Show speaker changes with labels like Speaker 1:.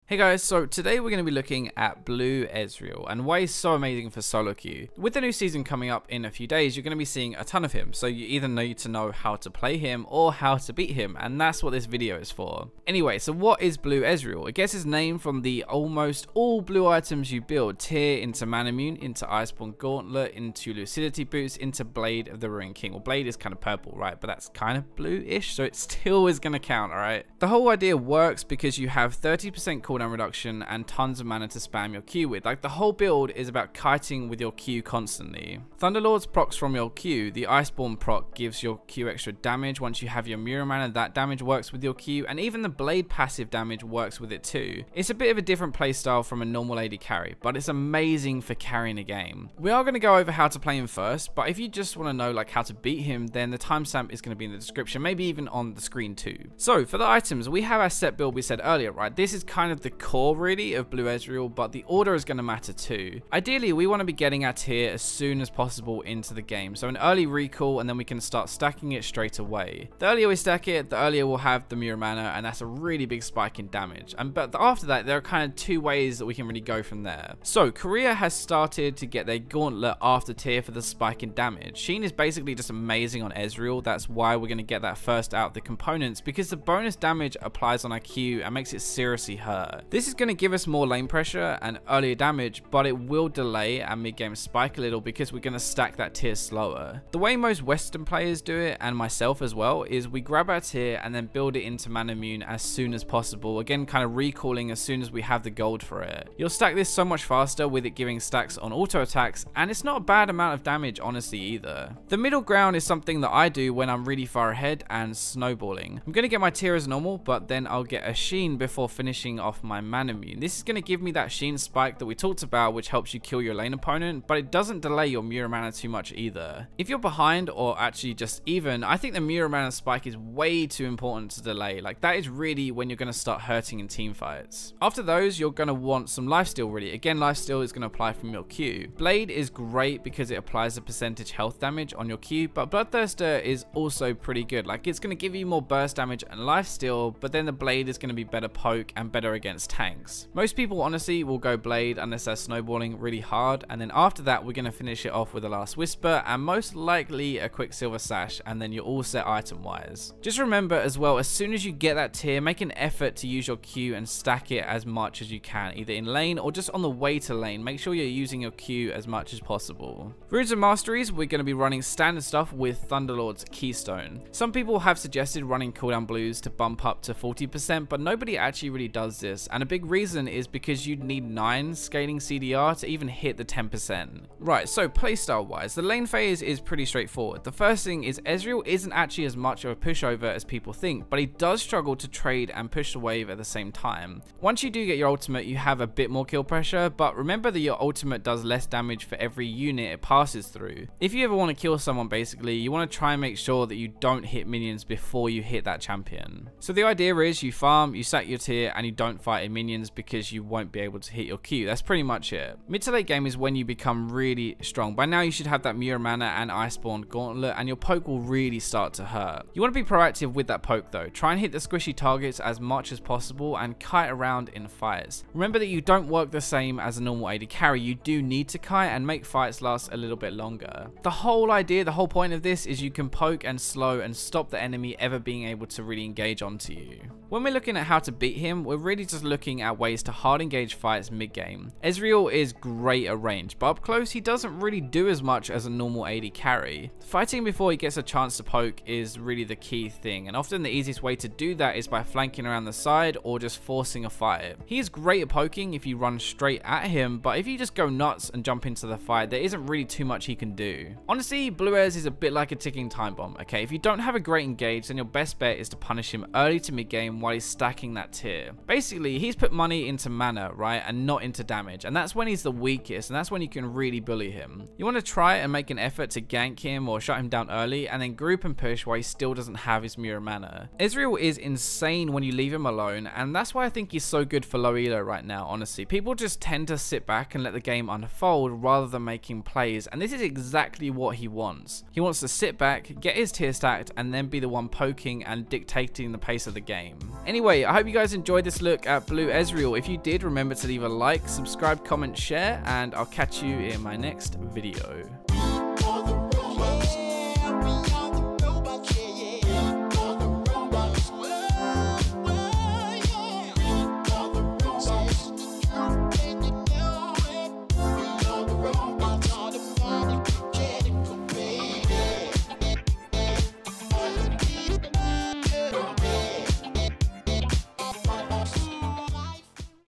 Speaker 1: Hey guys, so today we're going to be looking at Blue Ezreal and why he's so amazing for solo queue. With the new season coming up in a few days, you're going to be seeing a ton of him, so you either need to know how to play him or how to beat him, and that's what this video is for. Anyway, so what is Blue Ezreal? It gets its name from the almost all blue items you build: Tear into Manamune, into Iceborne Gauntlet, into Lucidity Boots, into Blade of the Ruined King. Well, Blade is kind of purple, right? But that's kind of blue-ish, so it still is going to count, alright? The whole idea works because you have 30% cooldown reduction and tons of mana to spam your Q with. Like, the whole build is about kiting with your Q constantly. Thunderlord's procs from your Q. The Iceborne proc gives your Q extra damage. Once you have your mirror mana, that damage works with your Q, and even the Blade passive damage works with it too. It's a bit of a different playstyle from a normal AD carry, but it's amazing for carrying a game. We are going to go over how to play him first, but if you just want to know like how to beat him, then the timestamp is going to be in the description, maybe even on the screen too. So for the items, we have our set build we said earlier, right? This is kind of the core really of Blue Ezreal, but the order is going to matter too. Ideally, we want to be getting our tier as soon as possible into the game, so an early recall, and then we can start stacking it straight away. The earlier we stack it, the earlier we'll have the mirror mana, and that's a really big spike in damage. But after that, there are kind of two ways that we can really go from there. So Korea has started to get their gauntlet after tier for the spike in damage. Sheen is basically just amazing on Ezreal. That's why we're going to get that first out of the components, because the bonus damage applies on our Q and makes it seriously hurt. This is going to give us more lane pressure and earlier damage, but it will delay our mid game spike a little because we're going to stack that tier slower. The way most Western players do it, and myself as well, is we grab our tier and then build it into Manamune as soon as possible, again kind of recalling as soon as we have the gold for it. You'll stack this so much faster with it giving stacks on auto attacks, and it's not a bad amount of damage honestly either. The middle ground is something that I do when I'm really far ahead and snowballing. I'm going to get my tier as normal, but then I'll get a Sheen before finishing off my Manamune. This is going to give me that Sheen spike that we talked about, which helps you kill your lane opponent, but it doesn't delay your mirror mana too much either. If you're behind or actually just even, I think the mirror mana spike is way too important to delay. Like, that is really when you're going to start hurting in team fights. After those, you're going to want some lifesteal really. Again, lifesteal is going to apply from your Q. Blade is great because it applies a percentage health damage on your Q, but Bloodthirster is also pretty good. Like, it's going to give you more burst damage and lifesteal, but then the Blade is going to be better poke and better against tanks. Most people honestly will go Blade unless they're snowballing really hard, and then after that we're going to finish it off with a last whisper and most likely a Quicksilver Sash, and then you're all set item wise. Just remember as well, as soon as you get that tier, make an effort to use your Q and stack it as much as you can, either in lane or just on the way to lane. Make sure you're using your Q as much as possible. Runes and Masteries, we're going to be running standard stuff with Thunderlord's Keystone. Some people have suggested running cooldown blues to bump up to 40%, but nobody actually really does this, and a big reason is because you'd need 9 scaling CDR to even hit the 10%. Right, so playstyle wise, the lane phase is pretty straightforward. The first thing is Ezreal isn't actually as much of a pushover as people think, but he does struggle to trade and push the wave at the same time. Once you do get your ultimate, you have a bit more kill pressure, but remember that your ultimate does less damage for every unit it passes through. If you ever want to kill someone, basically, you want to try and make sure that you don't hit minions before you hit that champion. So the idea is you farm, you stack your tier, and you don't fight minions because you won't be able to hit your Q. That's pretty much it. Mid to late game is when you become really strong. By now you should have that mirror mana and Iceborne Gauntlet, and your poke will really start to hurt. You want to be proactive with that poke though. Try and hit the squishy targets as much as possible and kite around in fights. Remember that you don't work the same as a normal AD carry. You do need to kite and make fights last a little bit longer. The whole idea, the whole point of this is you can poke and slow and stop the enemy ever being able to really engage onto you. When we're looking at how to beat him, we're really just looking at ways to hard engage fights mid-game. Ezreal is great at range, but up close he doesn't really do as much as a normal AD carry. Fighting before he gets a chance to poke is really the key thing, and often the easiest way to do that is by flanking around the side or just forcing a fight. He is great at poking if you run straight at him, but if you just go nuts and jump into the fight, there isn't really too much he can do. Honestly, Blue Ez is a bit like a ticking time bomb, okay? If you don't have a great engage, then your best bet is to punish him early to mid-game while he's stacking that tier. Basically, he's put money into mana, right, and not into damage, and that's when he's the weakest, and that's when you can really bully him. You want to try and make an effort to gank him or shut him down early, and then group and push while he still doesn't have his mirror mana. Ezreal is insane when you leave him alone, and that's why I think he's so good for low elo right now, honestly. People just tend to sit back and let the game unfold rather than making plays, and this is exactly what he wants. He wants to sit back, get his tier stacked, and then be the one poking and dictating the pace of the game. Anyway, I hope you guys enjoyed this look at blue Ezreal. If you did, remember to leave a like, subscribe, comment, share, and I'll catch you in my next video.